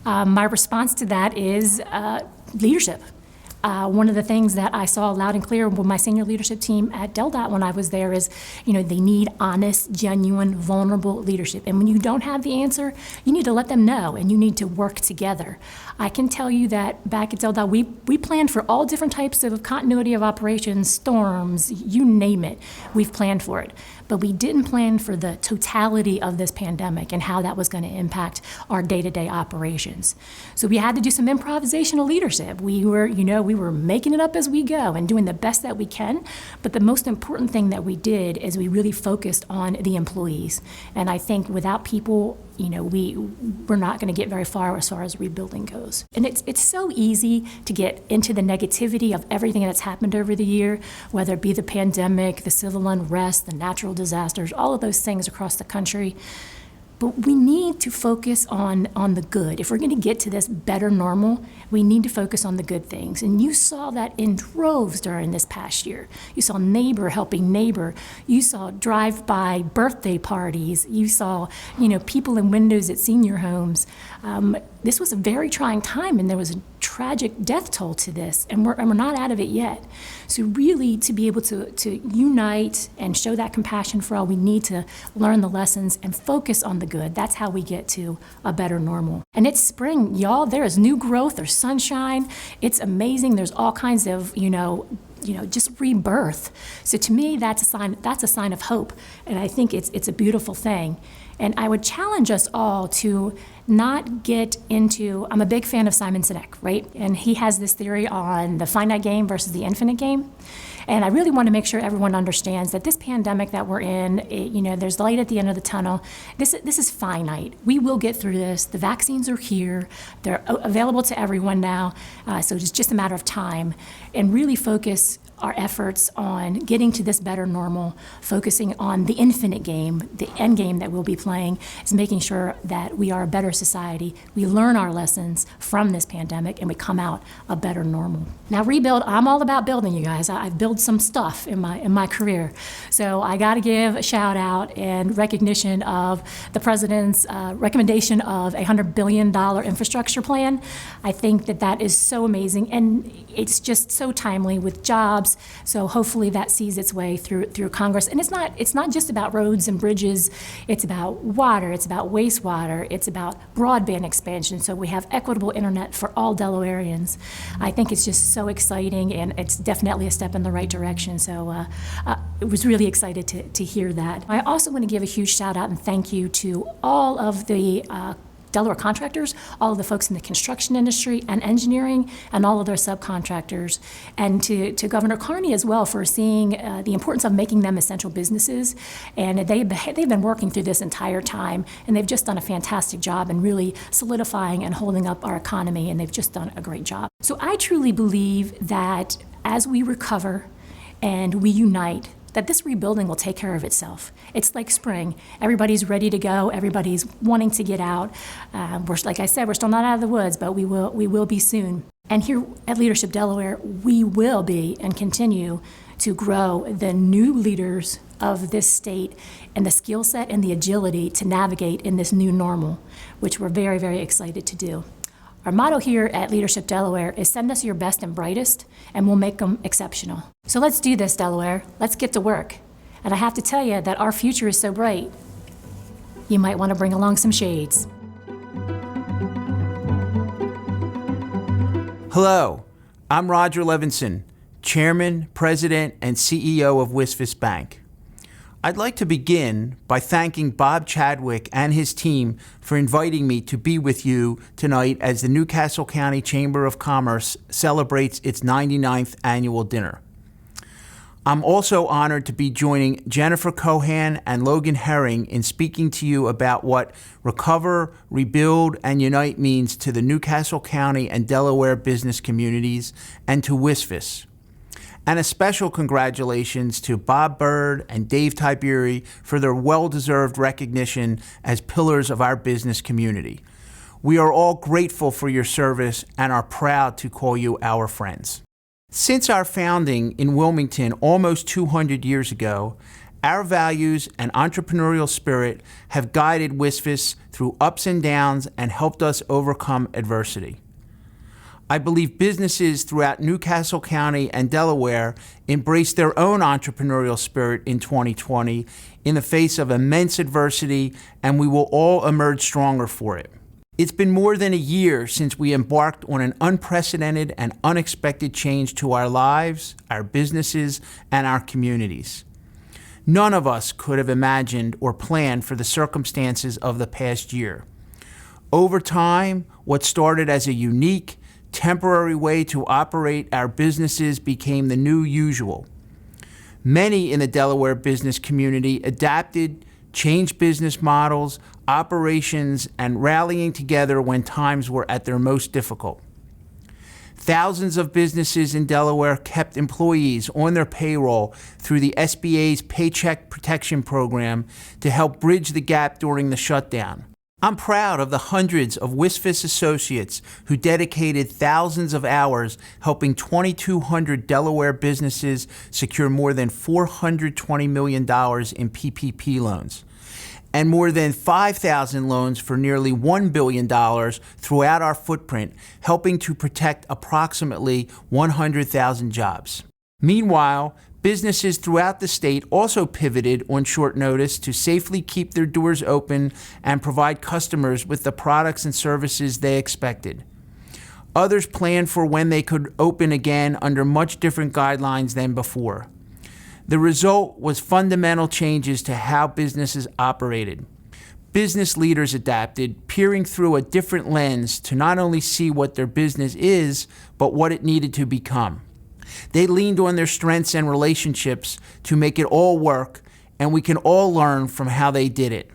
My response to that is leadership. One of the things that I saw loud and clear with my senior leadership team at DelDOT when I was there is, they need honest, genuine, vulnerable leadership. And when you don't have the answer, you need to let them know, and you need to work together. I can tell you that back at DelDOT, we planned for all different types of continuity of operations, storms, you name it. We've planned for it. But we didn't plan for the totality of this pandemic and how that was going to impact our day-to-day operations. So we had to do some improvisational leadership. We were making it up as we go and doing the best that we can. But the most important thing that we did is we really focused on the employees. And I think without people, we're not going to get very far as rebuilding goes. And it's so easy to get into the negativity of everything that's happened over the year, whether it be the pandemic, the civil unrest, the natural disasters, all of those things across the country. But we need to focus on the good. If we're going to get to this better normal, we need to focus on the good things. And you saw that in droves during this past year. You saw neighbor helping neighbor. You saw drive-by birthday parties. You saw, people in windows at senior homes. This was a very trying time, and there was a tragic death toll to this, and we're not out of it yet. So really, to be able to unite and show that compassion for all, we need to learn the lessons and focus on the good. That's how we get to a better normal. And it's spring, y'all. There is new growth. There's sunshine. It's amazing. There's all kinds of, just rebirth. So to me, that's a sign of hope. And I think it's a beautiful thing. And I would challenge us all to not get into, I'm a big fan of Simon Sinek, right? And he has this theory on the finite game versus the infinite game. And I really want to make sure everyone understands that this pandemic that we're in, there's light at the end of the tunnel. This is finite. We will get through this. The vaccines are here. They're available to everyone now. So it's just a matter of time. And really focus our efforts on getting to this better normal, focusing on the infinite game, the end game that we'll be playing, is making sure that we are a better society. We learn our lessons from this pandemic, and we come out a better normal. Now, rebuild, I'm all about building, you guys. I've built some stuff in my career. So I got to give a shout out and recognition of the President's recommendation of a $100 billion infrastructure plan. I think that is so amazing, and it's just so timely with jobs. So hopefully that sees its way through Congress. And it's not just about roads and bridges. It's about water. It's about wastewater. It's about broadband expansion. So we have equitable internet for all Delawareans. I think it's just so exciting, and it's definitely a step in the right direction. So I was really excited to hear that. I also want to give a huge shout out and thank you to all of the Delaware contractors, all of the folks in the construction industry and engineering, and all of their subcontractors, and to Governor Carney as well for seeing the importance of making them essential businesses. And they've been working through this entire time, and they've just done a fantastic job in really solidifying and holding up our economy, and they've just done a great job. So I truly believe that as we recover and we unite, that this rebuilding will take care of itself. It's like spring. Everybody's ready to go. Everybody's wanting to get out. Like I said, we're still not out of the woods, but we will be soon. And here at Leadership Delaware, we will be and continue to grow the new leaders of this state and the skill set and the agility to navigate in this new normal, which we're very, very excited to do. Our motto here at Leadership Delaware is send us your best and brightest, and we'll make them exceptional. So let's do this, Delaware. Let's get to work. And I have to tell you that our future is so bright, you might want to bring along some shades. Hello, I'm Roger Levinson, Chairman, President, and CEO of WSFS Bank. I'd like to begin by thanking Bob Chadwick and his team for inviting me to be with you tonight as the Newcastle County Chamber of Commerce celebrates its 99th annual dinner. I'm also honored to be joining Jennifer Cohan and Logan Herring in speaking to you about what Recover, Rebuild, and Unite means to the Newcastle County and Delaware business communities and to WSFS. And a special congratulations to Bob Bird and Dave Tiberi for their well-deserved recognition as pillars of our business community. We are all grateful for your service and are proud to call you our friends. Since our founding in Wilmington almost 200 years ago, our values and entrepreneurial spirit have guided WSFS through ups and downs and helped us overcome adversity. I believe businesses throughout Newcastle County and Delaware embraced their own entrepreneurial spirit in 2020 in the face of immense adversity, and we will all emerge stronger for it. It's been more than a year since we embarked on an unprecedented and unexpected change to our lives, our businesses, and our communities. None of us could have imagined or planned for the circumstances of the past year. Over time, what started as a unique, temporary way to operate our businesses became the new usual. Many in the Delaware business community adapted, changed business models, operations, and rallying together when times were at their most difficult. Thousands of businesses in Delaware kept employees on their payroll through the SBA's Paycheck Protection Program to help bridge the gap during the shutdown. I'm proud of the hundreds of WSFS associates who dedicated thousands of hours helping 2,200 Delaware businesses secure more than $420 million in PPP loans, and more than 5,000 loans for nearly $1 billion throughout our footprint, helping to protect approximately 100,000 jobs. Meanwhile, businesses throughout the state also pivoted on short notice to safely keep their doors open and provide customers with the products and services they expected. Others planned for when they could open again under much different guidelines than before. The result was fundamental changes to how businesses operated. Business leaders adapted, peering through a different lens to not only see what their business is, but what it needed to become. They leaned on their strengths and relationships to make it all work, and we can all learn from how they did it.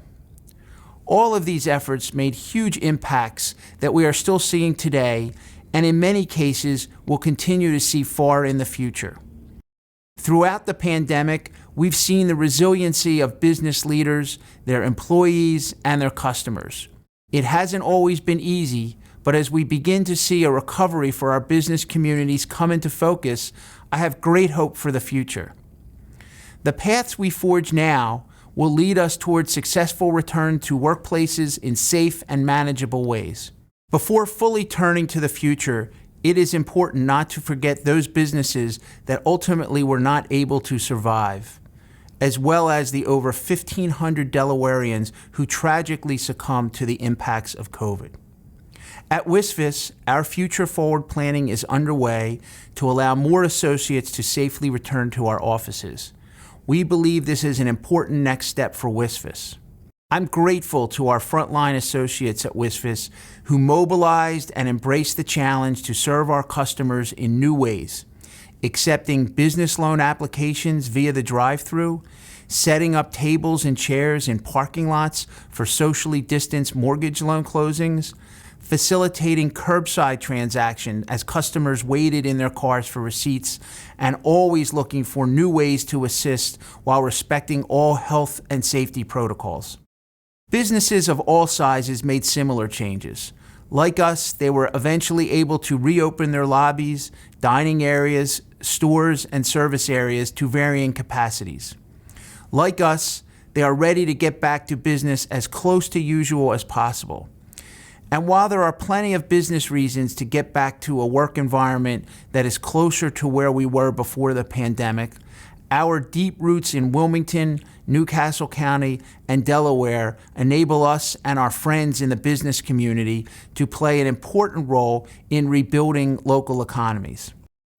All of these efforts made huge impacts that we are still seeing today, and in many cases will continue to see far in the future. Throughout the pandemic, we've seen the resiliency of business leaders, their employees, and their customers. It hasn't always been easy, but as we begin to see a recovery for our business communities come into focus, I have great hope for the future. The paths we forge now will lead us towards successful return to workplaces in safe and manageable ways. Before fully turning to the future, it is important not to forget those businesses that ultimately were not able to survive, as well as the over 1,500 Delawareans who tragically succumbed to the impacts of COVID. At WSFS, our future forward planning is underway to allow more associates to safely return to our offices. We believe this is an important next step for WSFS. I'm grateful to our frontline associates at WSFS who mobilized and embraced the challenge to serve our customers in new ways, accepting business loan applications via the drive-thru, setting up tables and chairs in parking lots for socially distanced mortgage loan closings, facilitating curbside transactions as customers waited in their cars for receipts, and always looking for new ways to assist while respecting all health and safety protocols. Businesses of all sizes made similar changes. Like us, they were eventually able to reopen their lobbies, dining areas, stores, and service areas to varying capacities. Like us, they are ready to get back to business as close to usual as possible. And while there are plenty of business reasons to get back to a work environment that is closer to where we were before the pandemic, our deep roots in Wilmington, Newcastle County, and Delaware enable us and our friends in the business community to play an important role in rebuilding local economies.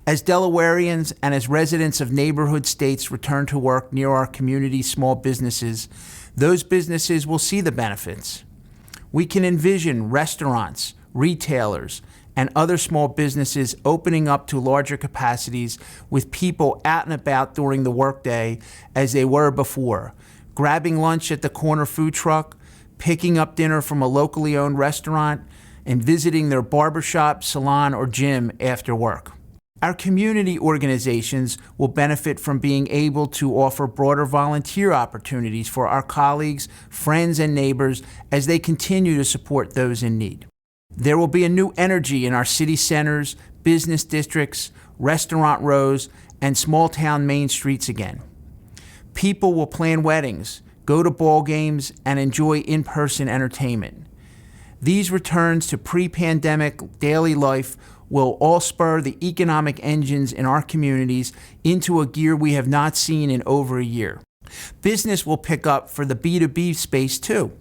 As Delawareans and as residents of neighborhood states return to work near our community's small businesses, those businesses will see the benefits. We can envision restaurants, retailers, and other small businesses opening up to larger capacities with people out and about during the workday as they were before, grabbing lunch at the corner food truck, picking up dinner from a locally owned restaurant, and visiting their barbershop, salon, or gym after work. Our community organizations will benefit from being able to offer broader volunteer opportunities for our colleagues, friends, and neighbors as they continue to support those in need. There will be a new energy in our city centers, business districts, restaurant rows, and small-town main streets again. People will plan weddings, go to ball games, and enjoy in-person entertainment. These returns to pre-pandemic daily life will all spur the economic engines in our communities into a gear we have not seen in over a year. Business will pick up for the B2B space too.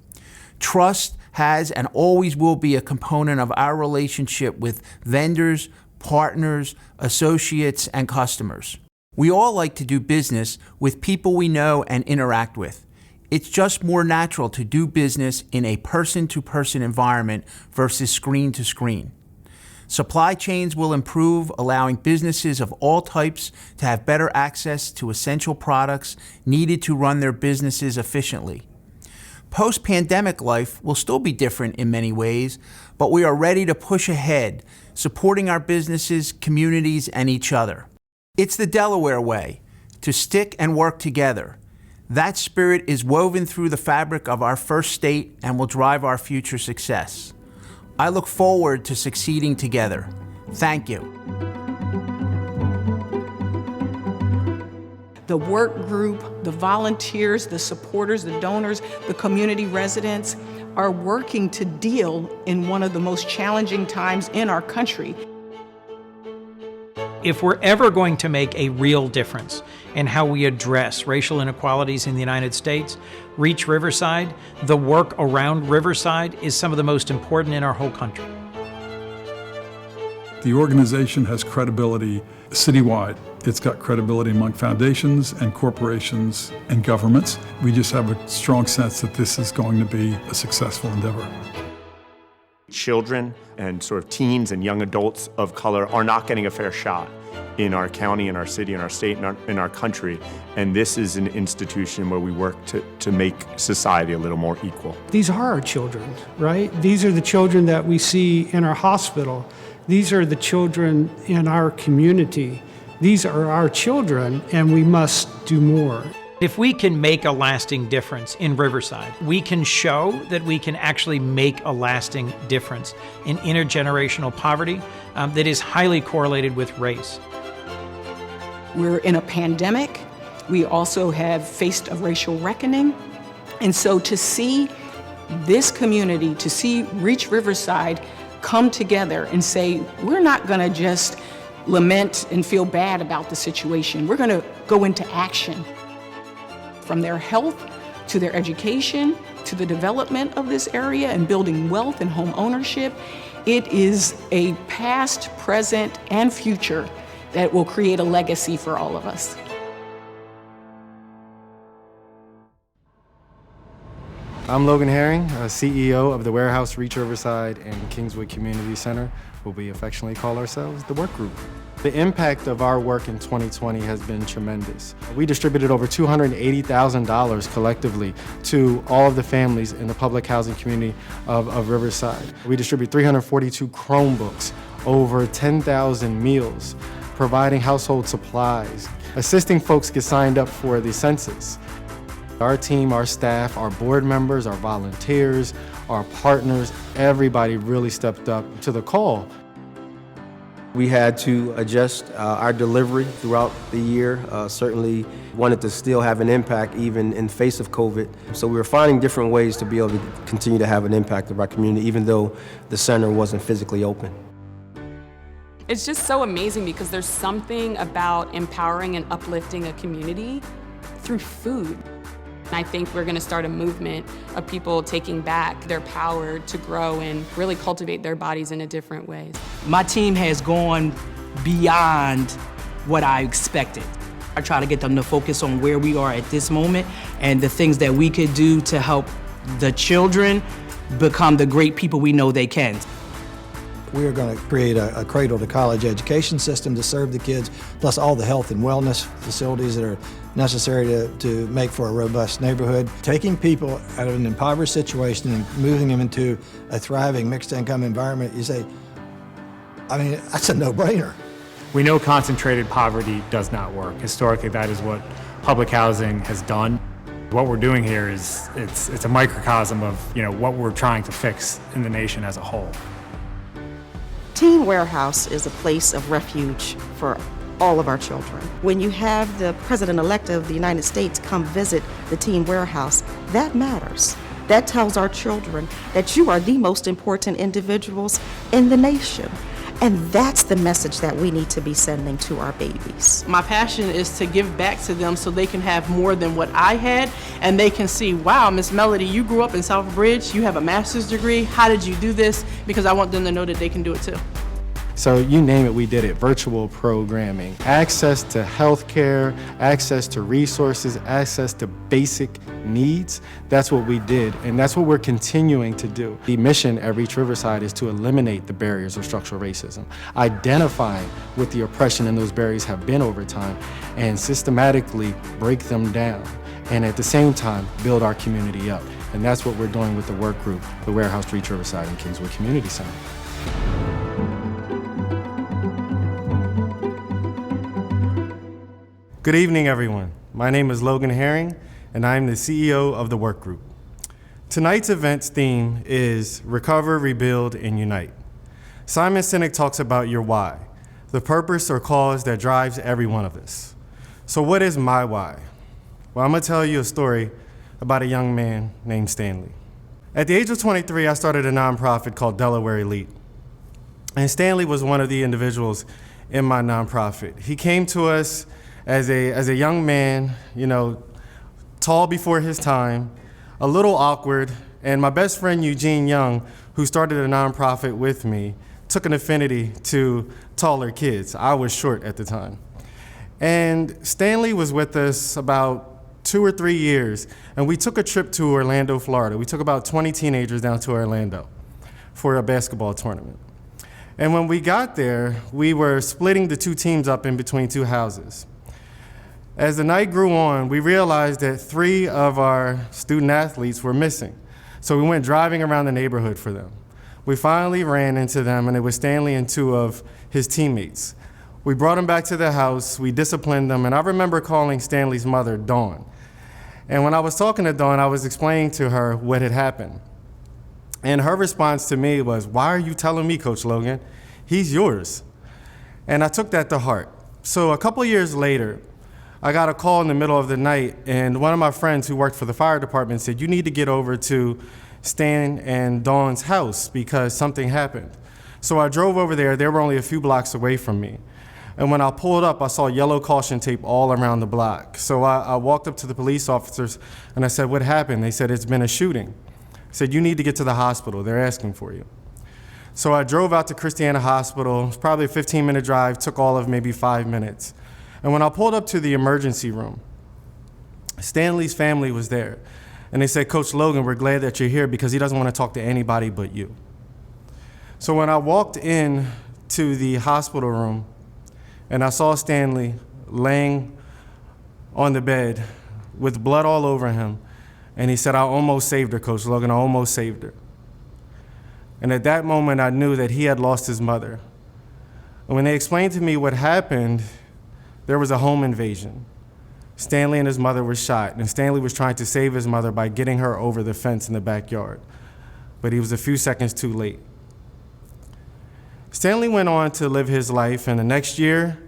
Trust has and always will be a component of our relationship with vendors, partners, associates, and customers. We all like to do business with people we know and interact with. It's just more natural to do business in a person-to-person environment versus screen-to-screen. Supply chains will improve, allowing businesses of all types to have better access to essential products needed to run their businesses efficiently. Post-pandemic life will still be different in many ways, but we are ready to push ahead, supporting our businesses, communities, and each other. It's the Delaware way, to stick and work together. That spirit is woven through the fabric of our first state and will drive our future success. I look forward to succeeding together. Thank you. The work group, the volunteers, the supporters, the donors, the community residents are working to deal in one of the most challenging times in our country. If we're ever going to make a real difference in how we address racial inequalities in the United States, Reach Riverside, the work around Riverside, is some of the most important in our whole country. The organization has credibility citywide. It's got credibility among foundations and corporations and governments. We just have a strong sense that this is going to be a successful endeavor. Children and sort of teens and young adults of color are not getting a fair shot in our county, in our city, in our state, in our country. And this is an institution where we work to make society a little more equal. These are our children, right? These are the children that we see in our hospital. These are the children in our community. These are our children, and we must do more. If we can make a lasting difference in Riverside, we can show that we can actually make a lasting difference in intergenerational poverty that is highly correlated with race. We're in a pandemic. We also have faced a racial reckoning. And so to see this community, to see Reach Riverside come together and say, we're not going to just lament and feel bad about the situation. We're going to go into action. From their health to their education to the development of this area and building wealth and home ownership, it is a past, present, and future that will create a legacy for all of us. I'm Logan Herring, CEO of the Warehouse Reach Riverside and Kingswood Community Center, what we affectionately call ourselves the Work Group. The impact of our work in 2020 has been tremendous. We distributed over $280,000 collectively to all of the families in the public housing community of Riverside. We distribute 342 Chromebooks, over 10,000 meals, providing household supplies, assisting folks get signed up for the census. Our team, our staff, our board members, our volunteers, our partners, everybody really stepped up to the call. We had to adjust our delivery throughout the year. Certainly wanted to still have an impact even in the face of COVID. So we were finding different ways to be able to continue to have an impact of our community even though the center wasn't physically open. It's just so amazing because there's something about empowering and uplifting a community through food. I think we're going to start a movement of people taking back their power to grow and really cultivate their bodies in a different ways. My team has gone beyond what I expected. I try to get them to focus on where we are at this moment and the things that we could do to help the children become the great people we know they can. We are going to create a cradle to college education system to serve the kids, plus all the health and wellness facilities that are necessary to make for a robust neighborhood. Taking people out of an impoverished situation and moving them into a thriving mixed income environment, you say, I mean, that's a no-brainer. We know concentrated poverty does not work. Historically, that is what public housing has done. What we're doing here is it's a microcosm of what we're trying to fix in the nation as a whole. Teen Warehouse is a place of refuge for all of our children. When you have the President-elect of the United States come visit the Teen Warehouse, that matters. That tells our children that you are the most important individuals in the nation. And that's the message that we need to be sending to our babies. My passion is to give back to them so they can have more than what I had, and they can see, wow, Miss Melody, you grew up in Southbridge, you have a master's degree, how did you do this? Because I want them to know that they can do it too. So you name it, we did it. Virtual programming, access to healthcare, access to resources, access to basic needs. That's what we did, and that's what we're continuing to do. The mission at Reach Riverside is to eliminate the barriers of structural racism, identify what the oppression and those barriers have been over time, and systematically break them down, and at the same time, build our community up. And that's what we're doing with the work group, the Warehouse Reach Riverside and Kingswood Community Center. Good evening, everyone. My name is Logan Herring, and I am the CEO of the Work Group. Tonight's event's theme is Recover, Rebuild, and Unite. Simon Sinek talks about your why, the purpose or cause that drives every one of us. So what is my why? Well, I'm gonna tell you a story about a young man named Stanley. At the age of 23, I started a nonprofit called Delaware Elite. And Stanley was one of the individuals in my nonprofit. He came to us as a young man, tall before his time, a little awkward, and my best friend Eugene Young, who started a nonprofit with me, took an affinity to taller kids. I was short at the time. And Stanley was with us about 2 or 3 years, and we took a trip to Orlando, Florida. We took about 20 teenagers down to Orlando for a basketball tournament. And when we got there, we were splitting the two teams up in between two houses. As the night grew on, we realized that 3 of our student athletes were missing. So we went driving around the neighborhood for them. We finally ran into them, and it was Stanley and 2 of his teammates. We brought them back to the house, we disciplined them, and I remember calling Stanley's mother, Dawn. And when I was talking to Dawn, I was explaining to her what had happened. And her response to me was, "Why are you telling me, Coach Logan? He's yours." And I took that to heart. So a couple years later, I got a call in the middle of the night, and one of my friends who worked for the fire department said, "You need to get over to Stan and Dawn's house because something happened." So I drove over there. They were only a few blocks away from me. And when I pulled up, I saw yellow caution tape all around the block. So I walked up to the police officers and I said, "What happened?" They said, "It's been a shooting." I said, "You need to get to the hospital. They're asking for you." So I drove out to Christiana Hospital. It was probably a 15-minute drive, took all of maybe 5 minutes. And when I pulled up to the emergency room, Stanley's family was there. And they said, "Coach Logan, we're glad that you're here because he doesn't want to talk to anybody but you." So when I walked in to the hospital room and I saw Stanley laying on the bed with blood all over him, and he said, "I almost saved her, Coach Logan, I almost saved her." And at that moment, I knew that he had lost his mother. And when they explained to me what happened, there was a home invasion. Stanley and his mother were shot, and Stanley was trying to save his mother by getting her over the fence in the backyard. But he was a few seconds too late. Stanley went on to live his life, and the next year,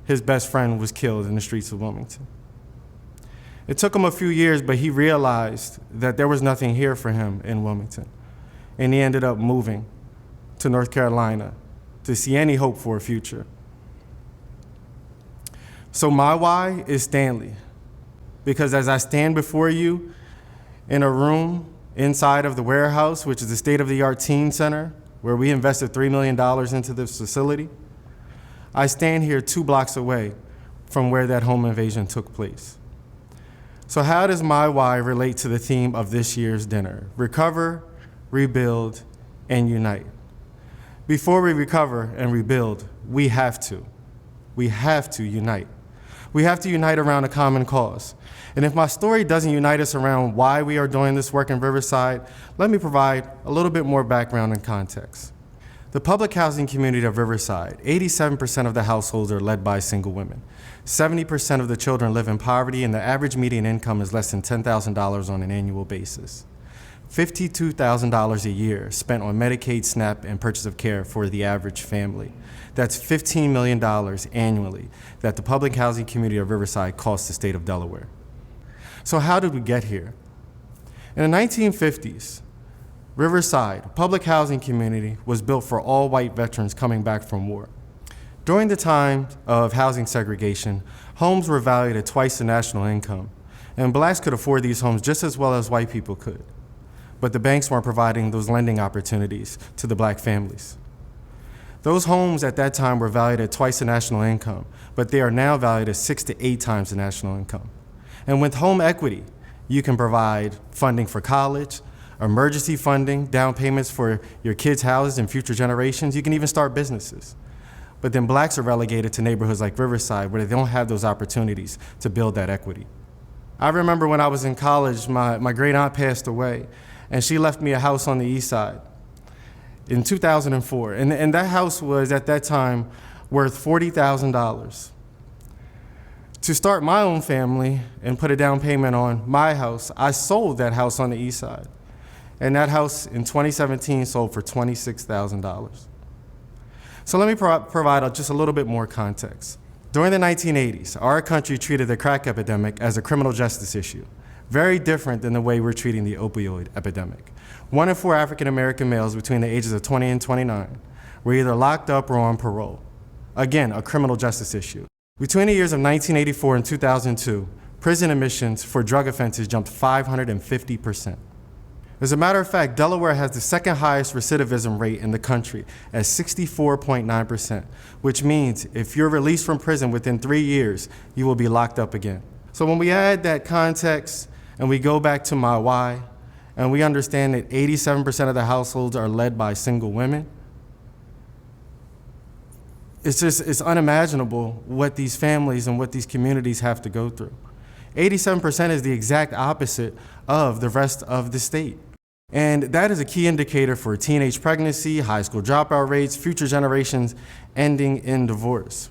his best friend was killed in the streets of Wilmington. It took him a few years, but he realized that there was nothing here for him in Wilmington. And he ended up moving to North Carolina to see any hope for a future. So my why is Stanley, because as I stand before you in a room inside of the warehouse, which is the state-of-the-art teen center, where we invested $3 million into this facility, I stand here 2 blocks away from where that home invasion took place. So how does my why relate to the theme of this year's dinner? Recover, rebuild, and unite. Before we recover and rebuild, we have to unite. We have to unite around a common cause. And if my story doesn't unite us around why we are doing this work in Riverside, let me provide a little bit more background and context. The public housing community of Riverside, 87% of the households are led by single women. 70% of the children live in poverty, and the average median income is less than $10,000 on an annual basis. $52,000 a year spent on Medicaid, SNAP, and purchase of care for the average family. That's $15 million annually that the public housing community of Riverside costs the state of Delaware. So how did we get here? In the 1950s, Riverside, a public housing community, was built for all white veterans coming back from war. During the time of housing segregation, homes were valued at twice the national income, and blacks could afford these homes just as well as white people could. But the banks weren't providing those lending opportunities to the black families. Those homes at that time were valued at twice the national income, but they are now valued at 6 to 8 times the national income. And with home equity, you can provide funding for college, emergency funding, down payments for your kids' houses and future generations. You can even start businesses. But then blacks are relegated to neighborhoods like Riverside where they don't have those opportunities to build that equity. I remember when I was in college, my great aunt passed away, and she left me a house on the east side in 2004. And that house was, at that time, worth $40,000. To start my own family and put a down payment on my house, I sold that house on the east side. And that house in 2017 sold for $26,000. So let me provide just a little bit more context. During the 1980s, our country treated the crack epidemic as a criminal justice issue, very different than the way we're treating the opioid epidemic. 1 in 4 African American males between the ages of 20 and 29 were either locked up or on parole. Again, a criminal justice issue. Between the years of 1984 and 2002, prison admissions for drug offenses jumped 550%. As a matter of fact, Delaware has the second highest recidivism rate in the country at 64.9%, which means if you're released from prison within 3 years, you will be locked up again. So when we add that context and we go back to my why, and we understand that 87% of the households are led by single women, it's unimaginable what these families and what these communities have to go through. 87% is the exact opposite of the rest of the state. And that is a key indicator for teenage pregnancy, high school dropout rates, future generations ending in divorce.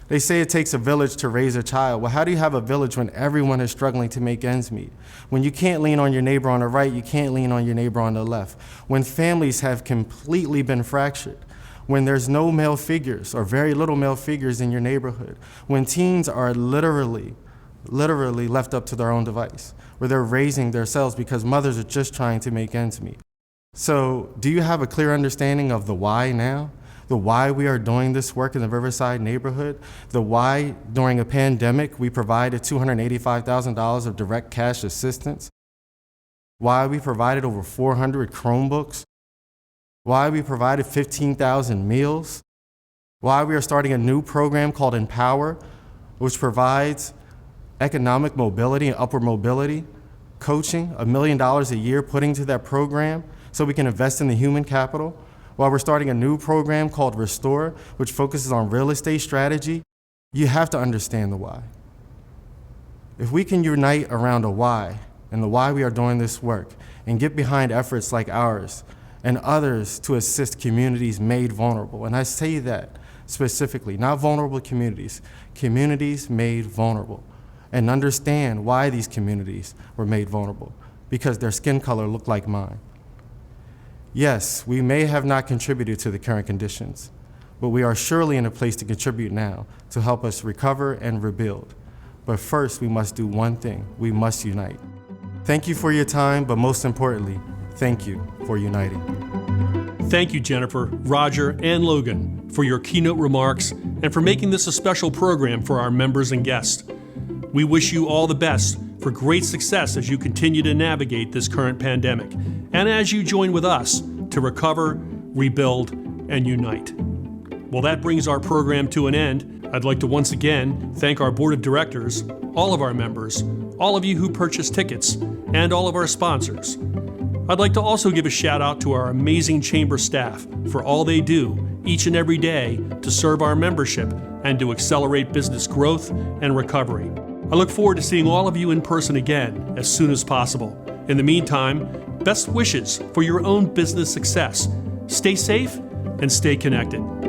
They say it takes a village to raise a child. Well, how do you have a village when everyone is struggling to make ends meet? When you can't lean on your neighbor on the right, you can't lean on your neighbor on the left. When families have completely been fractured. When there's no male figures or very little male figures in your neighborhood. When teens are literally left up to their own device, where they're raising themselves because mothers are just trying to make ends meet. So do you have a clear understanding of the why now? The why we are doing this work in the Riverside neighborhood? The why during a pandemic we provided $285,000 of direct cash assistance? Why we provided over 400 Chromebooks? Why we provided 15,000 meals? Why we are starting a new program called Empower, which provides economic mobility and upward mobility, coaching, $1 million a year putting to that program so we can invest in the human capital, while we're starting a new program called Restore, which focuses on real estate strategy. You have to understand the why. If we can unite around a why and the why we are doing this work and get behind efforts like ours and others to assist communities made vulnerable, and I say that specifically, not vulnerable communities, communities made vulnerable, and understand why these communities were made vulnerable, because their skin color looked like mine. Yes, we may have not contributed to the current conditions, but we are surely in a place to contribute now to help us recover and rebuild. But first, we must do one thing. We must unite. Thank you for your time, but most importantly, thank you for uniting. Thank you, Jennifer, Roger, and Logan, for your keynote remarks and for making this a special program for our members and guests. We wish you all the best for great success as you continue to navigate this current pandemic and as you join with us to recover, rebuild, and unite. Well, that brings our program to an end. I'd like to once again thank our board of directors, all of our members, all of you who purchased tickets, and all of our sponsors. I'd like to also give a shout out to our amazing chamber staff for all they do each and every day to serve our membership and to accelerate business growth and recovery. I look forward to seeing all of you in person again as soon as possible. In the meantime, best wishes for your own business success. Stay safe and stay connected.